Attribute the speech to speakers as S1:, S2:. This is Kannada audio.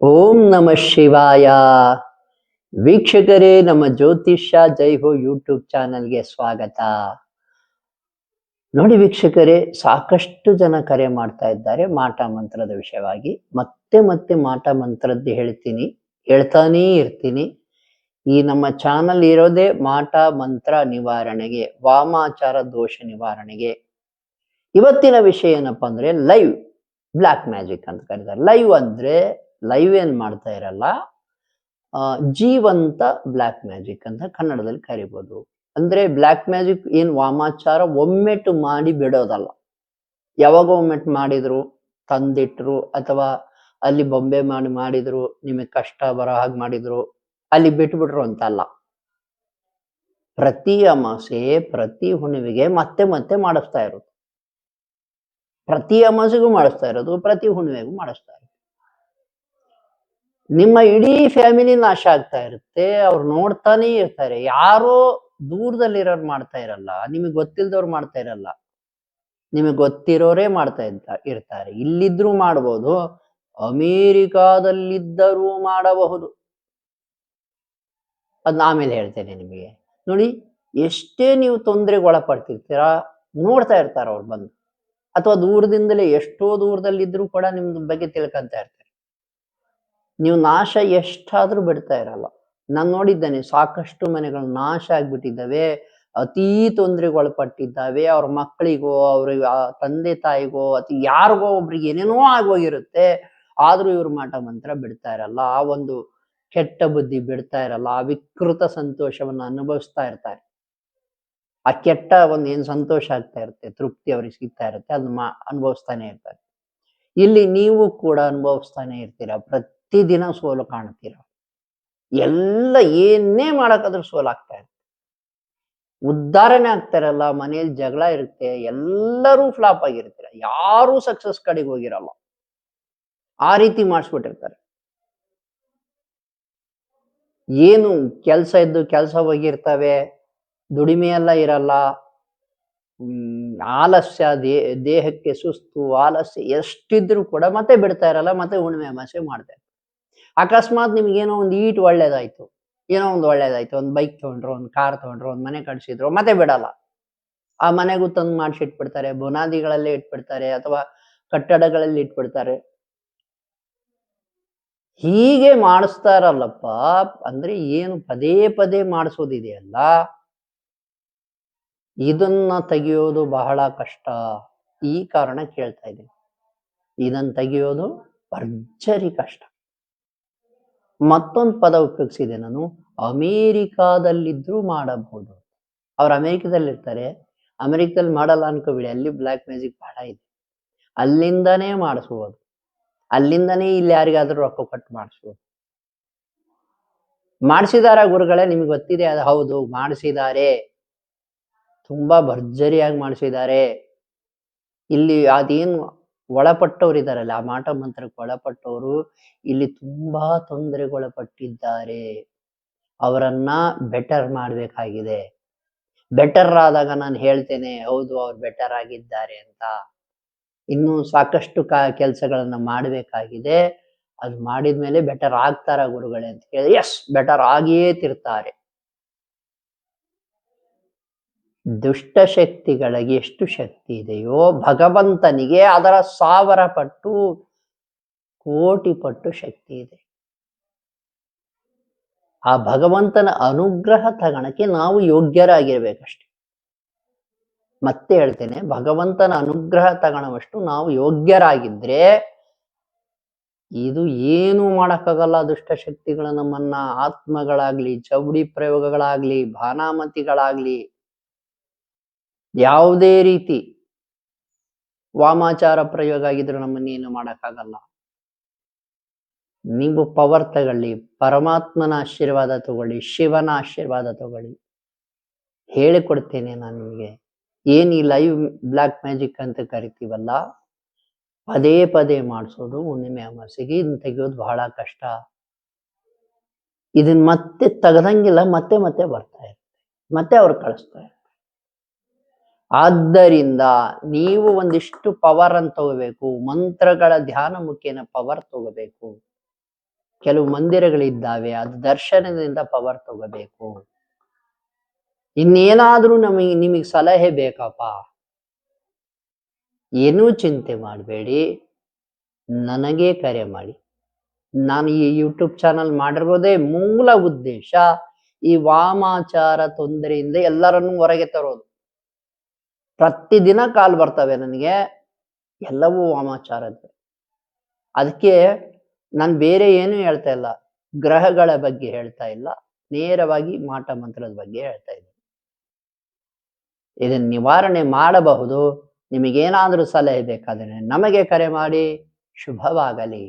S1: ಓಂ ನಮ ಶಿವಾಯ. ವೀಕ್ಷಕರೇ, ನಮ್ಮ ಜ್ಯೋತಿಷ್ಯ ಜೈ ಹೋ ಯೂಟ್ಯೂಬ್ ಚಾನಲ್ಗೆ ಸ್ವಾಗತ. ನೋಡಿ ವೀಕ್ಷಕರೇ, ಸಾಕಷ್ಟು ಜನ ಕರೆ ಮಾಡ್ತಾ ಇದ್ದಾರೆ ಮಾಟ ಮಂತ್ರದ ವಿಷಯವಾಗಿ. ಮತ್ತೆ ಮತ್ತೆ ಮಾಟ ಮಂತ್ರದ್ದು ಹೇಳ್ತಾನೇ ಇರ್ತೀನಿ. ಈ ನಮ್ಮ ಚಾನಲ್ ಇರೋದೇ ಮಾಟ ಮಂತ್ರ ನಿವಾರಣೆಗೆ, ವಾಮಾಚಾರ ದೋಷ ನಿವಾರಣೆಗೆ. ಇವತ್ತಿನ ವಿಷಯ ಏನಪ್ಪಾ ಅಂದ್ರೆ ಲೈವ್ ಬ್ಲ್ಯಾಕ್ ಮ್ಯಾಜಿಕ್ ಅಂತ ಕರೀತಾರೆ. ಲೈವ್ ಅಂದ್ರೆ ಲೈವ್ ಏನ್ ಮಾಡ್ತಾ ಇರಲ್ಲ, ಜೀವಂತ ಬ್ಲ್ಯಾಕ್ ಮ್ಯಾಜಿಕ್ ಅಂತ ಕನ್ನಡದಲ್ಲಿ ಕರಿಬಹುದು. ಅಂದ್ರೆ ಬ್ಲ್ಯಾಕ್ ಮ್ಯಾಜಿಕ್ ಏನ್ ವಾಮಾಚಾರ ಒಮ್ಮೆಟ್ಟು ಮಾಡಿ ಬಿಡೋದಲ್ಲ. ಯಾವಾಗ ಒಮ್ಮೆಟ್ಟು ಮಾಡಿದ್ರು, ತಂದಿಟ್ರು, ಅಥವಾ ಅಲ್ಲಿ ಬೊಂಬೆ ಮಾಡಿದ್ರು, ನಿಮಗೆ ಕಷ್ಟ ಬರೋ ಹಾಗೆ ಮಾಡಿದ್ರು, ಅಲ್ಲಿ ಬಿಟ್ಬಿಟ್ರು ಅಂತಲ್ಲ. ಪ್ರತಿ ಅಮಾಸೆ, ಪ್ರತಿ ಹುಣ್ಣಿಮೆಗೆ ಮತ್ತೆ ಮತ್ತೆ ಮಾಡಿಸ್ತಾ ಇರೋದು. ಪ್ರತಿ ಅಮಾಸೆಗೂ ಮಾಡಿಸ್ತಾ ಇರೋದು, ಪ್ರತಿ ಹುಣ್ಣಿಮೆಗೂ ಮಾಡಿಸ್ತಾ ಇರೋದು. ನಿಮ್ಮ ಇಡೀ ಫ್ಯಾಮಿಲಿ ನಾಶ ಆಗ್ತಾ ಇರುತ್ತೆ. ಅವ್ರು ನೋಡ್ತಾನೆ ಇರ್ತಾರೆ. ಯಾರೋ ದೂರದಲ್ಲಿರೋರು ಮಾಡ್ತಾ ಇರಲ್ಲ, ನಿಮಗೆ ಗೊತ್ತಿಲ್ದವ್ರು ಮಾಡ್ತಾ ಇರಲ್ಲ, ನಿಮಗೆ ಗೊತ್ತಿರೋರೇ ಮಾಡ್ತಾ ಇರ್ತಾರೆ. ಇಲ್ಲಿದ್ರೂ ಮಾಡಬಹುದು, ಅಮೇರಿಕಾದಲ್ಲಿದ್ದರೂ ಮಾಡಬಹುದು. ಅದ್ ಆಮೇಲೆ ಹೇಳ್ತೇನೆ ನಿಮಗೆ. ನೋಡಿ, ಎಷ್ಟೇ ನೀವು ತೊಂದರೆಗೆ ಒಳಪಡ್ತಿರ್ತೀರಾ, ನೋಡ್ತಾ ಇರ್ತಾರ ಅವ್ರು ಬಂದು. ಅಥವಾ ದೂರದಿಂದಲೇ, ಎಷ್ಟೋ ದೂರದಲ್ಲಿದ್ರೂ ಕೂಡ ನಿಮ್ದು ಬಗ್ಗೆ ತಿಳ್ಕೊಂತ ಇರ್ತಾರೆ. ನೀವು ನಾಶ ಎಷ್ಟಾದ್ರೂ ಬಿಡ್ತಾ ಇರಲ್ಲ. ನಾನು ನೋಡಿದ್ದೇನೆ, ಸಾಕಷ್ಟು ಮನೆಗಳು ನಾಶ ಆಗ್ಬಿಟ್ಟಿದ್ದಾವೆ, ಅತೀ ತೊಂದರೆಗೆ ಒಳಪಟ್ಟಿದ್ದಾವೆ. ಅವ್ರ ಮಕ್ಕಳಿಗೋ, ಅವ್ರ ತಂದೆ ತಾಯಿಗೋ, ಅಥವಾ ಯಾರಿಗೋ ಒಬ್ರಿಗೆ ಏನೇನೋ ಆಗೋಗಿರುತ್ತೆ. ಆದ್ರೂ ಇವ್ರು ಮಾಟ ಮಂತ್ರ ಬಿಡ್ತಾ ಇರಲ್ಲ. ಆ ಒಂದು ಕೆಟ್ಟ ಬುದ್ಧಿ ಬಿಡ್ತಾ ಇರಲ್ಲ. ಆ ವಿಕೃತ ಸಂತೋಷವನ್ನ ಅನುಭವಿಸ್ತಾ ಇರ್ತಾರೆ. ಆ ಕೆಟ್ಟ ಒಂದು ಏನ್ ಸಂತೋಷ ಆಗ್ತಾ ಇರುತ್ತೆ, ತೃಪ್ತಿ ಅವ್ರಿಗೆ ಸಿಗ್ತಾ ಇರುತ್ತೆ, ಅದನ್ನ ಅನುಭವಿಸ್ತಾನೆ ಇರ್ತಾರೆ. ಇಲ್ಲಿ ನೀವು ಕೂಡ ಅನುಭವಿಸ್ತಾನೆ ಇರ್ತೀರಾ. ಪ್ರತಿದಿನ ಸೋಲು ಕಾಣ್ತೀರ. ಎಲ್ಲ ಏನೇ ಮಾಡಕ್ಕಾದ್ರೂ ಸೋಲಾಗ್ತಾ ಇರುತ್ತೆ. ಉದ್ಧಾರನೆ ಆಗ್ತಾರಲ್ಲ, ಮನೆಯಲ್ಲಿ ಜಗಳ ಇರುತ್ತೆ, ಎಲ್ಲರೂ ಫ್ಲಾಪ್ ಆಗಿರ್ತೀರ. ಯಾರೂ ಸಕ್ಸಸ್ ಕಡೆಗೆ ಹೋಗಿರಲ್ಲ. ಆ ರೀತಿ ಮಾಡಿಸ್ಬಿಟ್ಟಿರ್ತಾರೆ. ಏನು ಕೆಲಸ ಇದ್ದು ಕೆಲಸ ಹೋಗಿರ್ತವೆ, ದುಡಿಮೆ ಎಲ್ಲ ಇರಲ್ಲ, ಆಲಸ್ಯ, ದೇಹಕ್ಕೆ ಸುಸ್ತು, ಆಲಸ್ಯ ಎಷ್ಟಿದ್ರು ಕೂಡ ಮತ್ತೆ ಬಿಡ್ತಾ ಇರಲ್ಲ. ಮತ್ತೆ ಹುಣ್ಣಿಮೆ ಅಮಾಸೆ ಮಾಡ್ತಾರೆ. ಅಕಸ್ಮಾತ್ ನಿಮ್ಗೇನೋ ಒಂದು ಒಳ್ಳೇದಾಯ್ತು, ಒಂದು ಬೈಕ್ ತಗೊಂಡ್ರು, ಒಂದು ಕಾರ್ ತಗೊಂಡ್ರು, ಒಂದು ಮನೆ ಕಟ್ಸಿದ್ರು, ಮತ್ತೆ ಬಿಡಲ್ಲ. ಆ ಮನೆಗೂ ತಂದು ಮಾಡಿಸಿಟ್ಬಿಡ್ತಾರೆ, ಬುನಾದಿಗಳಲ್ಲೇ ಇಟ್ಬಿಡ್ತಾರೆ, ಅಥವಾ ಕಟ್ಟಡಗಳಲ್ಲಿ ಇಟ್ಬಿಡ್ತಾರೆ. ಹೀಗೆ ಮಾಡಿಸ್ತಾರಲ್ಲಪ್ಪ. ಅಂದ್ರೆ ಏನು ಪದೇ ಪದೇ ಮಾಡಿಸೋದಿದೆಯಲ್ಲ, ಇದನ್ನ ತೆಗೆಯೋದು ಬಹಳ ಕಷ್ಟ. ಈ ಕಾರಣ ಕೇಳ್ತಾ ಇದ್ದೀನಿ. ಇದನ್ನ ತೆಗೆಯೋದು ಭರ್ಜರಿ ಕಷ್ಟ. ಮತ್ತೊಂದು ಪದ ಉಪಯೋಗಿಸಿದೆ ನಾನು, ಅಮೇರಿಕಾದಲ್ಲಿದ್ರೂ ಮಾಡಬಹುದು. ಅವ್ರು ಅಮೇರಿಕಾದಲ್ಲಿ ಇರ್ತಾರೆ, ಅಮೇರಿಕದಲ್ಲಿ ಮಾಡಲ್ಲ ಅನ್ಕೋಬಿಡಿ. ಅಲ್ಲಿ ಬ್ಲ್ಯಾಕ್ ಮ್ಯಾಜಿಕ್ ಬಹಳ ಇದೆ. ಅಲ್ಲಿಂದನೇ ಮಾಡಿಸುವುದು, ಅಲ್ಲಿಂದನೇ ಇಲ್ಲಿ ಯಾರಿಗಾದ್ರೂ ರೊಕ್ಕ ಕೊಟ್ಟು ಮಾಡಿಸುವುದು. ಮಾಡಿಸಿದಾರ ಗುರುಗಳೇ, ನಿಮ್ಗೆ ಗೊತ್ತಿದೆ ಅದು? ಹೌದು, ಮಾಡಿಸಿದ್ದಾರೆ. ತುಂಬಾ ಭರ್ಜರಿಯಾಗಿ ಮಾಡಿಸಿದ್ದಾರೆ. ಇಲ್ಲಿ ಅದೇನು ಒಳಪಟ್ಟವ್ರು ಇದಾರಲ್ಲ, ಆ ಮಾಟ ಮಂತ್ರಕ್ಕೆ ಒಳಪಟ್ಟವರು ಇಲ್ಲಿ ತುಂಬಾ ತೊಂದರೆಗೊಳಪಟ್ಟಿದ್ದಾರೆ. ಅವರನ್ನ ಬೆಟರ್ ಮಾಡ್ಬೇಕಾಗಿದೆ. ಬೆಟರ್ ಆದಾಗ ನಾನು ಹೇಳ್ತೇನೆ, ಹೌದು ಅವ್ರು ಬೆಟರ್ ಆಗಿದ್ದಾರೆ ಅಂತ. ಇನ್ನು ಸಾಕಷ್ಟು ಕೆಲಸಗಳನ್ನ ಮಾಡಬೇಕಾಗಿದೆ. ಅದು ಮಾಡಿದ್ಮೇಲೆ ಬೆಟರ್ ಆಗ್ತಾರ ಗುರುಗಳೇ ಅಂತ ಕೇಳಿದ್ರೆ, ಎಸ್, ಬೆಟರ್ ಆಗಿಯೇ ತಿರ್ತಾರೆ. ದುಷ್ಟಶಕ್ತಿಗಳಿಗೆ ಎಷ್ಟು ಶಕ್ತಿ ಇದೆಯೋ, ಭಗವಂತನಿಗೆ ಅದರ 1000 ಪಟ್ಟು, ಕೋಟಿ ಪಟ್ಟು ಶಕ್ತಿ ಇದೆ. ಆ ಭಗವಂತನ ಅನುಗ್ರಹ ತಗೊಳಕ್ಕೆ ನಾವು ಯೋಗ್ಯರಾಗಿರ್ಬೇಕಷ್ಟೆ. ಮತ್ತೆ ಹೇಳ್ತೇನೆ, ಭಗವಂತನ ಅನುಗ್ರಹ ತಗೊಳ್ಳೋವಷ್ಟು ನಾವು ಯೋಗ್ಯರಾಗಿದ್ರೆ ಇದು ಏನು ಮಾಡಕ್ಕಾಗಲ್ಲ. ದುಷ್ಟಶಕ್ತಿಗಳು ನಮ್ಮನ್ನ ಆತ್ಮಗಳಾಗ್ಲಿ, ಚೌಡಿ ಪ್ರಯೋಗಗಳಾಗ್ಲಿ, ಭಾನಾಮತಿಗಳಾಗ್ಲಿ, ಯಾವುದೇ ರೀತಿ ವಾಮಾಚಾರ ಪ್ರಯೋಗ ಆಗಿದ್ರು ನಮ್ಮನ್ನೇನು ಮಾಡಕ್ಕಾಗಲ್ಲ. ನೀವು ಪವರ್ ತಗೊಳ್ಳಿ, ಪರಮಾತ್ಮನ ಆಶೀರ್ವಾದ ತಗೊಳ್ಳಿ, ಶಿವನ ಆಶೀರ್ವಾದ ತಗೊಳ್ಳಿ. ಹೇಳಿಕೊಡ್ತೇನೆ ನಾನು ನಿಮಗೆ. ಏನ್ ಈ ಲೈವ್ ಬ್ಲ್ಯಾಕ್ ಮ್ಯಾಜಿಕ್ ಅಂತ ಕರಿತೀವಲ್ಲ, ಪದೇ ಪದೇ ಮಾಡಿಸೋದು ಹುಣ್ಣಿಮೆ ಅಮಾಸೆಗೆ. ಇದನ್ನ ತೆಗೆಯೋದು ಬಹಳ ಕಷ್ಟ. ಇದನ್ನ ಮತ್ತೆ ತೆಗೆದಂಗಿಲ್ಲ, ಮತ್ತೆ ಮತ್ತೆ ಬರ್ತಾ ಇರುತ್ತೆ, ಮತ್ತೆ ಅವ್ರು ಕಳಿಸ್ತಾ ಇರ್ತಾರೆ. ಆದ್ದರಿಂದ ನೀವು ಒಂದಿಷ್ಟು ಪವರ್ ಅಂತ ತಗೋಬೇಕು. ಮಂತ್ರಗಳ ಧ್ಯಾನ ಮುಖೇನ ಪವರ್ ತಗೋಬೇಕು. ಕೆಲವು ಮಂದಿರಗಳಿದ್ದಾವೆ, ಅದು ದರ್ಶನದಿಂದ ಪವರ್ ತಗೋಬೇಕು. ಇನ್ನೇನಾದ್ರೂ ನಿಮಗೆ ಸಲಹೆ ಬೇಕಪ್ಪ, ಏನೂ ಚಿಂತೆ ಮಾಡಬೇಡಿ, ನನಗೆ ಕರೆ ಮಾಡಿ. ನಾನು ಈ ಯೂಟ್ಯೂಬ್ ಚಾನಲ್ ಮಾಡಿರೋದೇ ಮೂಲ ಉದ್ದೇಶ ಈ ವಾಮಾಚಾರ ತೊಂದರೆಯಿಂದ ಎಲ್ಲರನ್ನೂ ಹೊರಗೆ ತರೋದು. ಪ್ರತಿದಿನ ಕಾಲ್ ಬರ್ತವೆ ನನಗೆ, ಎಲ್ಲವೂ ವಾಮಾಚಾರದ್ದು. ಅದಕ್ಕೆ ನಾನು ಬೇರೆ ಏನು ಹೇಳ್ತಾ ಇಲ್ಲ, ಗ್ರಹಗಳ ಬಗ್ಗೆ ಹೇಳ್ತಾ ಇಲ್ಲ, ನೇರವಾಗಿ ಮಾಟ ಮಂತ್ರದ ಬಗ್ಗೆ ಹೇಳ್ತಾ ಇದ್ದೀನಿ. ಇದನ್ನ ನಿವಾರಣೆ ಮಾಡಬಹುದು. ನಿಮಗೇನಾದ್ರೂ ಸಲಹೆ ಬೇಕಾದರೆ ನಮಗೆ ಕರೆ ಮಾಡಿ. ಶುಭವಾಗಲಿ.